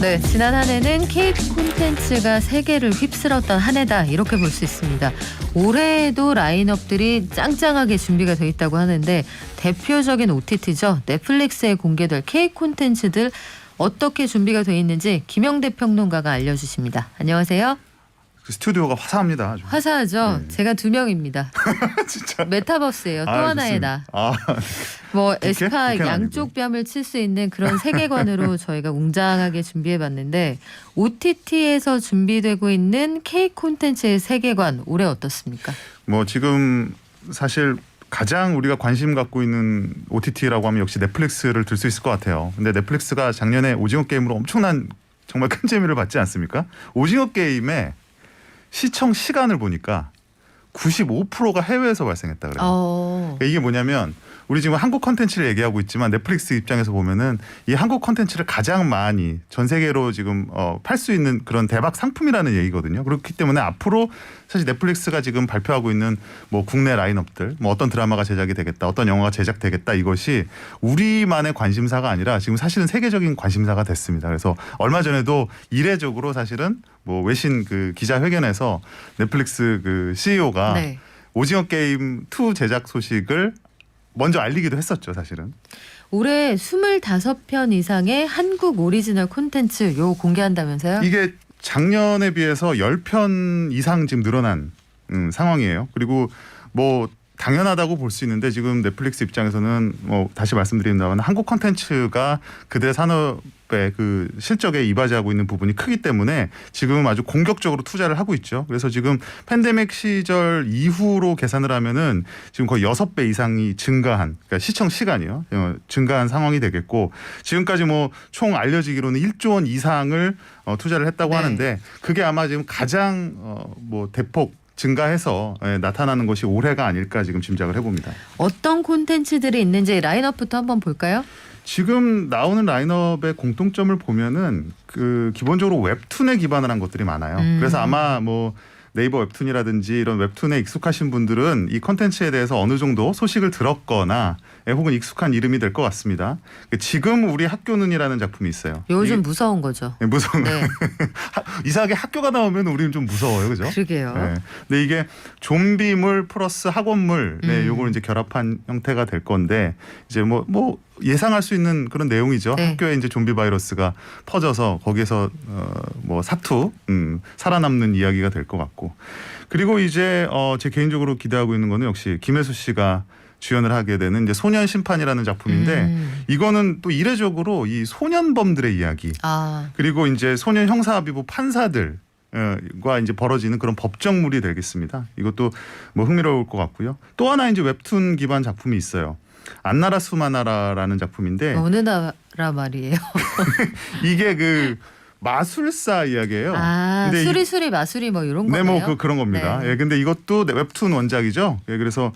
네, 지난 한 해는 케이크 콘텐츠가 세계를 휩쓸었던 한 해다 이렇게 볼 수 있습니다. 올해에도 라인업들이 짱짱하게 준비가 돼 있다고 하는데 대표적인 OTT죠. 넷플릭스에 공개될 케이크 콘텐츠들 어떻게 준비가 돼 있는지 김영대 평론가가 알려주십니다. 안녕하세요. 그 스튜디오가 화사합니다. 아주. 화사하죠. 네. 제가 2명입니다. 진짜. 메타버스예요. 또 하나의 나. 뭐 에스파 양쪽 뺨을 칠 수 있는 그런 세계관으로 저희가 웅장하게 준비해봤는데 OTT에서 준비되고 있는 K 콘텐츠의 세계관 올해 어떻습니까? 뭐 지금 사실 가장 우리가 관심 갖고 있는 OTT라고 하면 역시 넷플릭스를 들 수 있을 것 같아요. 근데 넷플릭스가 작년에 오징어 게임으로 엄청난 정말 큰 재미를 받지 않습니까? 오징어 게임의 시청 시간을 보니까 95%가 해외에서 발생했다 그래요. 이게 뭐냐면 우리 지금 한국 컨텐츠를 얘기하고 있지만 넷플릭스 입장에서 보면은 이 한국 컨텐츠를 가장 많이 전 세계로 지금 팔 수 있는 그런 대박 상품이라는 얘기거든요. 그렇기 때문에 앞으로 사실 넷플릭스가 지금 발표하고 있는 뭐 국내 라인업들, 뭐 어떤 드라마가 제작이 되겠다, 어떤 영화가 제작되겠다 이것이 우리만의 관심사가 아니라 지금 사실은 세계적인 관심사가 됐습니다. 그래서 얼마 전에도 이례적으로 사실은 뭐 외신 그 기자회견에서 넷플릭스 그 CEO가 네. 오징어 게임 2 제작 소식을 먼저 알리기도 했었죠, 사실은. 올해 25편 이상의 한국 오리지널 콘텐츠 요 공개한다면서요? 이게 작년에 비해서 10편 이상 지금 늘어난 상황이에요. 그리고 뭐 당연하다고 볼 수 있는데 지금 넷플릭스 입장에서는 뭐 다시 말씀드린다면 한국 콘텐츠가 그들의 산업의 그 실적에 이바지하고 있는 부분이 크기 때문에 지금 아주 공격적으로 투자를 하고 있죠. 그래서 지금 팬데믹 시절 이후로 계산을 하면은 지금 거의 6배 이상이 증가한, 그러니까 시청 시간이요. 증가한 상황이 되겠고 지금까지 뭐 총 알려지기로는 1조 원 이상을 투자를 했다고 하는데 그게 아마 지금 가장 뭐 대폭 증가해서 나타나는 것이 올해가 아닐까 지금 짐작을 해봅니다. 어떤 콘텐츠들이 있는지 라인업부터 한번 볼까요? 지금 나오는 라인업의 공통점을 보면은 그 기본적으로 웹툰에 기반을 한 것들이 많아요. 그래서 아마 뭐 네이버 웹툰이라든지 이런 웹툰에 익숙하신 분들은 이 컨텐츠에 대해서 어느 정도 소식을 들었거나 혹은 익숙한 이름이 될 것 같습니다. 지금 우리 학교는이라는 작품이 있어요. 요즘 무서운 거죠. 네, 무서운. 네. 이상하게 학교가 나오면 우리는 좀 무서워요, 그죠? 그러게요. 네. 근데 이게 좀비물 플러스 학원물, 요걸 이제 결합한 형태가 될 건데 이제 뭐 예상할 수 있는 그런 내용이죠. 네. 학교에 이제 좀비 바이러스가 퍼져서 거기에서 뭐 사투 살아남는 이야기가 될 것 같고 그리고 이제 제 개인적으로 기대하고 있는 거는 역시 김혜수 씨가 주연을 하게 되는 이제 소년 심판이라는 작품인데 이거는 또 이례적으로 이 소년범들의 이야기 그리고 이제 소년 형사합의부 판사들 과 이제 벌어지는 그런 법정물이 되겠습니다. 이것도 뭐 흥미로울 것 같고요. 또 하나 이제 웹툰 기반 작품이 있어요. 안나라 수마나라라는 작품인데 어느 나라 말이에요? 이게 그 마술사 이야기예요. 근데 수리수리 마술이 뭐 이런 거네요. 네, 뭐 그런 겁니다. 네. 예, 근데 이것도 웹툰 원작이죠. 예, 그래서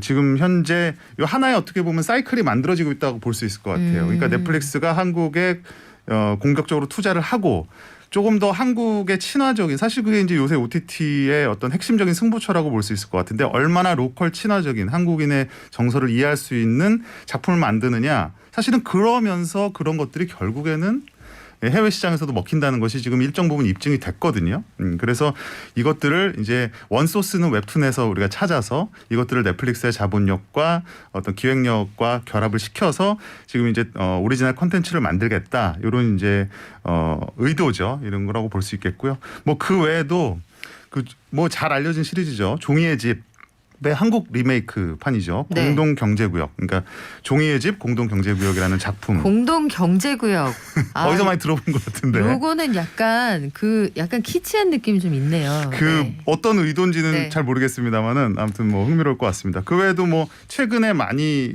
지금 현재 이 하나의 어떻게 보면 사이클이 만들어지고 있다고 볼 수 있을 것 같아요. 그러니까 넷플릭스가 한국에 공격적으로 투자를 하고 조금 더 한국의 친화적인 사실 그게 이제 요새 OTT의 어떤 핵심적인 승부처라고 볼 수 있을 것 같은데 얼마나 로컬 친화적인 한국인의 정서를 이해할 수 있는 작품을 만드느냐 사실은 그러면서 그런 것들이 결국에는 해외 시장에서도 먹힌다는 것이 지금 일정 부분 입증이 됐거든요. 그래서 이것들을 이제 원소스는 웹툰에서 우리가 찾아서 이것들을 넷플릭스의 자본력과 어떤 기획력과 결합을 시켜서 지금 이제 오리지널 콘텐츠를 만들겠다. 이런 이제 의도죠. 이런 거라고 볼 수 있겠고요. 뭐 그 외에도 그 뭐 잘 알려진 시리즈죠. 종이의 집. 네, 한국 리메이크 판이죠. 네. 공동경제구역. 그러니까 종이의 집 공동경제구역이라는 작품. 공동경제구역. 어디서 많이 들어본 것 같은데. 요거는 약간 키치한 느낌이 좀 있네요. 네. 어떤 의도인지는 네. 잘 모르겠습니다만은 아무튼 뭐 흥미로울 것 같습니다. 그 외에도 뭐 최근에 많이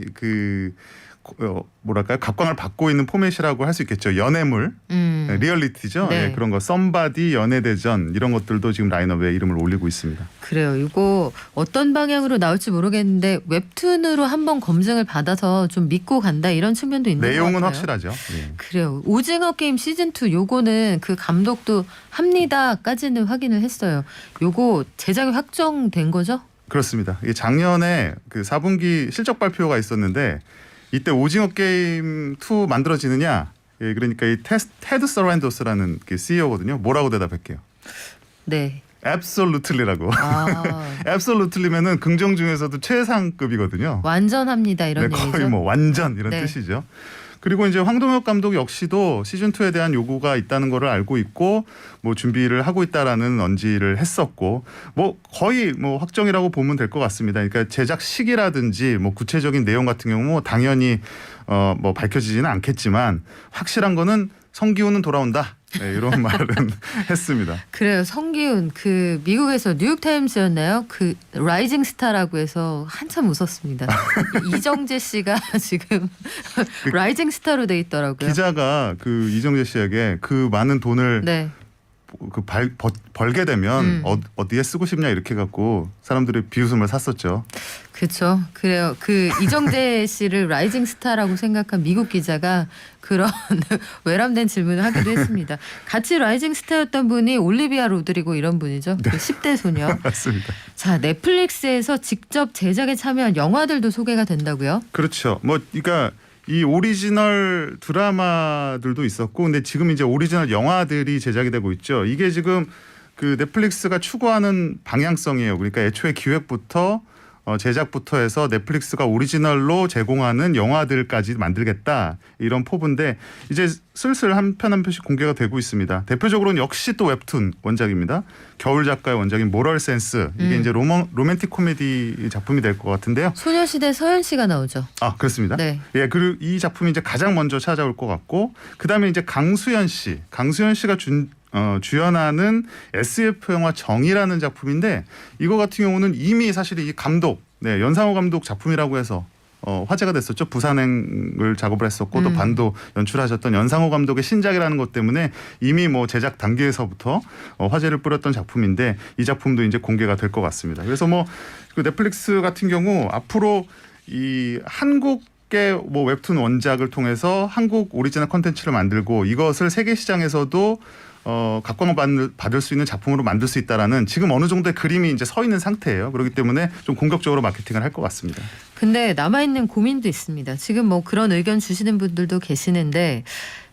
뭐랄까요 각광을 받고 있는 포맷이라고 할 수 있겠죠. 연애물, 리얼리티죠. 네. 네, 그런 거 썸바디 연애대전 이런 것들도 지금 라인업에 이름을 올리고 있습니다. 그래요. 이거 어떤 방향으로 나올지 모르겠는데 웹툰으로 한번 검증을 받아서 좀 믿고 간다 이런 측면도 있는 것 같아요. 내용은 확실하죠. 네. 그래요. 오징어 게임 시즌 2 요거는 그 감독도 합니다까지는 확인을 했어요. 요거 제작이 확정된 거죠? 그렇습니다. 이게 작년에 그 4분기 실적 발표가 있었는데 이때 오징어 게임 2 만들어지느냐 예, 그러니까 이 테드 서란도스라는 그 CEO거든요. 뭐라고 대답할게요? 네. Absolutely라고. 아, Absolutely면은 긍정 중에서도 최상급이거든요. 완전합니다 이런 네, 얘기죠. 거의 뭐 완전 이런 네. 뜻이죠. 그리고 이제 황동혁 감독 역시도 시즌 2에 대한 요구가 있다는 거를 알고 있고 뭐 준비를 하고 있다라는 언지를 했었고 뭐 거의 뭐 확정이라고 보면 될 것 같습니다. 그러니까 제작 시기라든지 뭐 구체적인 내용 같은 경우 뭐 당연히 뭐 밝혀지지는 않겠지만 확실한 거는 성기훈은 돌아온다. 네, 이런 말은 했습니다. 그래요. 성기훈 그 미국에서 뉴욕타임스였나요? 그 라이징 스타라고 해서 한참 웃었습니다. 이정재 씨가 지금 라이징 스타로 돼 있더라고요. 기자가 그 이정재 씨에게 그 많은 돈을 네. 벌게 되면 어디에 쓰고 싶냐 이렇게 갖고 사람들이 비웃음을 샀었죠. 그렇죠. 그래요. 그 이정재 씨를 라이징 스타라고 생각한 미국 기자가 그런 외람된 질문을 하기도 했습니다. 같이 라이징 스타였던 분이 올리비아 로드리고 이런 분이죠. 그 10대 소녀. 맞습니다. 자, 넷플릭스에서 직접 제작에 참여한 영화들도 소개가 된다고요? 그렇죠. 뭐 그러니까 이 오리지널 드라마들도 있었고 근데 지금 이제 오리지널 영화들이 제작이 되고 있죠. 이게 지금 그 넷플릭스가 추구하는 방향성이에요. 그러니까 애초에 기획부터 제작부터 해서 넷플릭스가 오리지널로 제공하는 영화들까지 만들겠다 이런 포부인데 이제 슬슬 한 편 한 편씩 공개가 되고 있습니다. 대표적으로는 역시 또 웹툰 원작입니다. 겨울 작가의 원작인 모럴 센스 이게 이제 로맨틱 코미디 작품이 될 것 같은데요. 소녀시대 서현 씨가 나오죠. 아 그렇습니다. 네. 예, 그리고 이 작품이 이제 가장 먼저 찾아올 것 같고 그다음에 이제 강수연 씨가 주연하는 SF 영화 정이라는 작품인데 이거 같은 경우는 이미 사실 이 감독, 네, 연상호 감독 작품이라고 해서 화제가 됐었죠. 부산행을 작업을 했었고 또 반도 연출하셨던 연상호 감독의 신작이라는 것 때문에 이미 뭐 제작 단계에서부터 화제를 뿌렸던 작품인데 이 작품도 이제 공개가 될 것 같습니다. 그래서 뭐 그 넷플릭스 같은 경우 앞으로 이 한국의 뭐 웹툰 원작을 통해서 한국 오리지널 콘텐츠를 만들고 이것을 세계 시장에서도 각광을 받을 수 있는 작품으로 만들 수 있다라는 지금 어느 정도의 그림이 이제 서 있는 상태예요. 그렇기 때문에 좀 공격적으로 마케팅을 할 것 같습니다. 근데 남아있는 고민도 있습니다. 지금 뭐 그런 의견 주시는 분들도 계시는데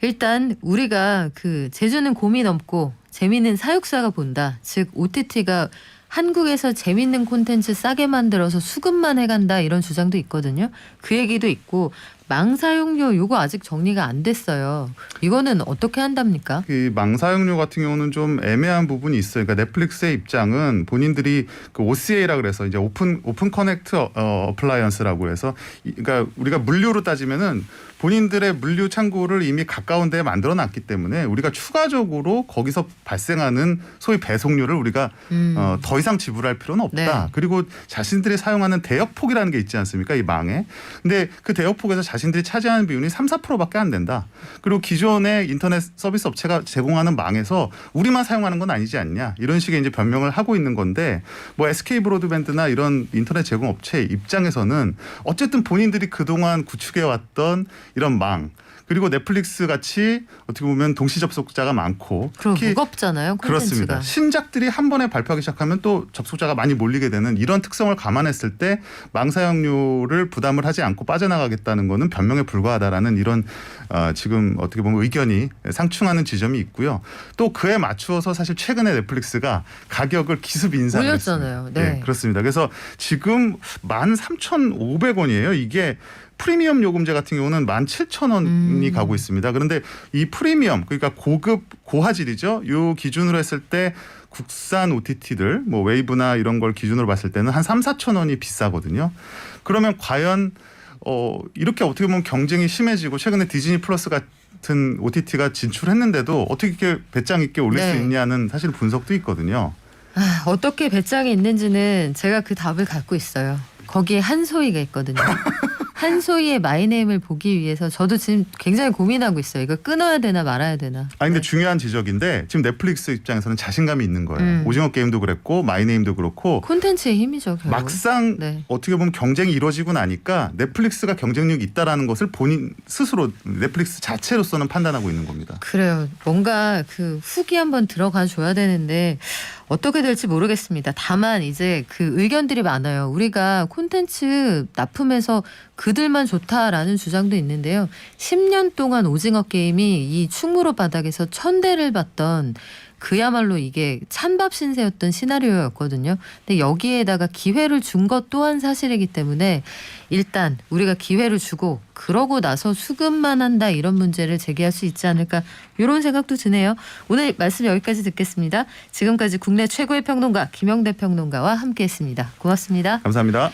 일단 우리가 그 제주는 고민 없고 재미있는 사육사가 본다. 즉 OTT가 한국에서 재밌는 콘텐츠 싸게 만들어서 수급만 해간다 이런 주장도 있거든요. 그 얘기도 있고 망사용료 요거 아직 정리가 안 됐어요. 이거는 어떻게 한답니까? 그 망사용료 같은 경우는 좀 애매한 부분이 있어요. 그러니까 넷플릭스의 입장은 본인들이 그 OCA라 그래서 이제 오픈 커넥트 어플라이언스라고 해서 그러니까 우리가 물류로 따지면은 본인들의 물류 창고를 이미 가까운 데에 만들어 놨기 때문에 우리가 추가적으로 거기서 발생하는 소위 배송료를 우리가 더 이상 지불할 필요는 없다. 네. 그리고 자신들이 사용하는 대역폭이라는 게 있지 않습니까? 이 망에. 근데 그 대역폭에서 자신들이 차지하는 비율이 3-4%밖에 안 된다. 그리고 기존의 인터넷 서비스 업체가 제공하는 망에서 우리만 사용하는 건 아니지 않냐. 이런 식의 이제 변명을 하고 있는 건데 뭐 SK 브로드밴드나 이런 인터넷 제공 업체 입장에서는 어쨌든 본인들이 그동안 구축해 왔던 이런 망 그리고 넷플릭스 같이 어떻게 보면 동시 접속자가 많고 그리고 특히 무겁잖아요. 콘텐츠가. 그렇습니다. 신작들이 한 번에 발표하기 시작하면 또 접속자가 많이 몰리게 되는 이런 특성을 감안했을 때 망사용료를 부담을 하지 않고 빠져나가겠다는 거는 변명에 불과하다라는 이런 지금 어떻게 보면 의견이 상충하는 지점이 있고요. 또 그에 맞추어서 사실 최근에 넷플릭스가 가격을 기습 인상을 올렸잖아요. 했습니다. 네. 네, 그렇습니다. 그래서 지금 13,500원이에요. 이게 프리미엄 요금제 같은 경우는 17,000원이 가고 있습니다. 그런데 이 프리미엄 그러니까 고급 고화질이죠. 요 기준으로 했을 때 국산 OTT들 뭐 웨이브나 이런 걸 기준으로 봤을 때는 한 3-4,000원이 비싸거든요. 그러면 과연 이렇게 어떻게 보면 경쟁이 심해지고 최근에 디즈니 플러스 같은 OTT가 진출했는데도 어떻게 이렇게 배짱 있게 올릴 네. 수 있냐는 사실 분석도 있거든요. 어떻게 배짱이 있는지는 제가 그 답을 갖고 있어요. 거기에 한소희가 있거든요. 한소희의 마이네임을 보기 위해서 저도 지금 굉장히 고민하고 있어요. 이거 끊어야 되나 말아야 되나. 아니 근데 네. 중요한 지적인데 지금 넷플릭스 입장에서는 자신감이 있는 거예요. 오징어 게임도 그랬고 마이네임도 그렇고 콘텐츠의 힘이죠. 결국. 막상 네. 어떻게 보면 경쟁이 이루어지고 나니까 넷플릭스가 경쟁력이 있다라는 것을 본인 스스로 넷플릭스 자체로서는 판단하고 있는 겁니다. 그래요. 뭔가 그 훅이 한번 들어가 줘야 되는데 어떻게 될지 모르겠습니다. 다만 이제 그 의견들이 많아요. 우리가 콘텐츠 납품해서 그들만 좋다라는 주장도 있는데요. 10년 동안 오징어 게임이 이 충무로 바닥에서 천대를 받던 그야말로 이게 찬밥 신세였던 시나리오였거든요. 근데 여기에다가 기회를 준 것 또한 사실이기 때문에 일단 우리가 기회를 주고 그러고 나서 수급만 한다 이런 문제를 제기할 수 있지 않을까 이런 생각도 드네요. 오늘 말씀 여기까지 듣겠습니다. 지금까지 국내 최고의 평론가 김영대 평론가와 함께했습니다. 고맙습니다. 감사합니다.